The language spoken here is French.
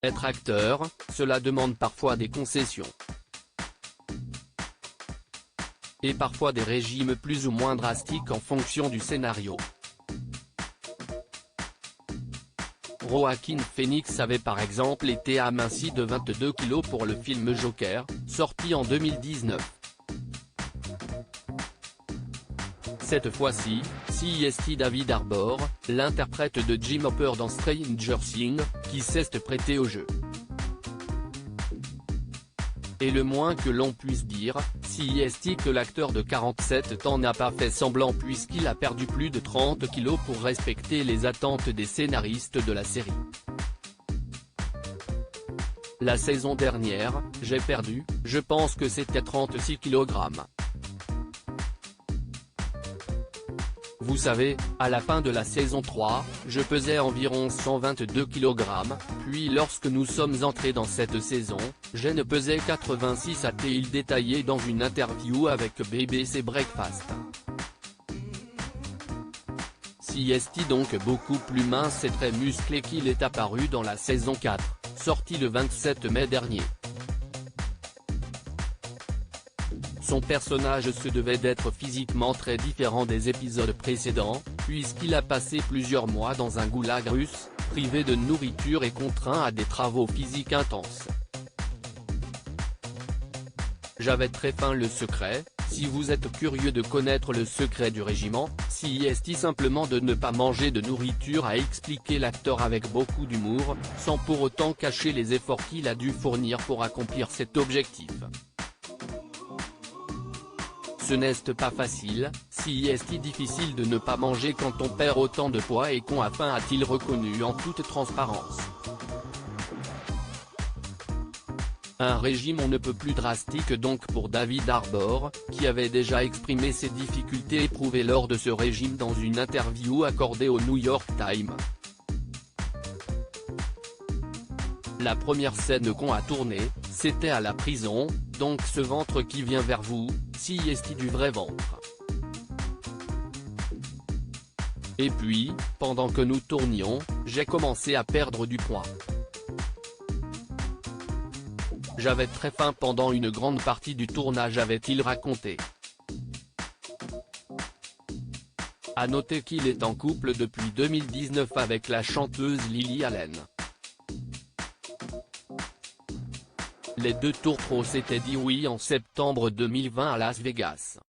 Être acteur, cela demande parfois des concessions. Et parfois des régimes plus ou moins drastiques en fonction du scénario. Joaquin Phoenix avait par exemple été aminci de 22 kg pour le film Joker, sorti en 2019. Cette fois-ci, c'est David Harbour, l'interprète de Jim Hopper dans Stranger Things, qui s'est prêté au jeu. Et le moins que l'on puisse dire, c'est que l'acteur de 47 ans n'a pas fait semblant puisqu'il a perdu plus de 30 kg pour respecter les attentes des scénaristes de la série. La saison dernière, j'ai perdu, je pense que c'était 36 kg. Vous savez, à la fin de la saison 3, je pesais environ 122 kg, puis lorsque nous sommes entrés dans cette saison, je ne pesais 86 a-t-il détaillé dans une interview avec BBC Breakfast. C'est donc beaucoup plus mince et très musclé qu'il est apparu dans la saison 4, sortie le 27 mai dernier. Son personnage se devait d'être physiquement très différent des épisodes précédents, puisqu'il a passé plusieurs mois dans un goulag russe, privé de nourriture et contraint à des travaux physiques intenses. J'avais très faim. Le secret, si vous êtes curieux de connaître le secret du régiment, c'est simplement de ne pas manger de nourriture, a expliqué l'acteur avec beaucoup d'humour, sans pour autant cacher les efforts qu'il a dû fournir pour accomplir cet objectif. Ce n'est pas facile, c'est difficile de ne pas manger quand on perd autant de poids et qu'on a faim, a-t-il reconnu en toute transparence. Un régime on ne peut plus drastique donc pour David Harbour, qui avait déjà exprimé ses difficultés éprouvées lors de ce régime dans une interview accordée au New York Times. La première scène qu'on a tournée, c'était à la prison, donc ce ventre qui vient vers vous, c'est du vrai ventre. Et puis, pendant que nous tournions, j'ai commencé à perdre du poids. J'avais très faim pendant une grande partie du tournage, avait-il raconté. À noter qu'il est en couple depuis 2019 avec la chanteuse Lily Allen. Les deux tours pro s'étaient dit oui en septembre 2020 à Las Vegas.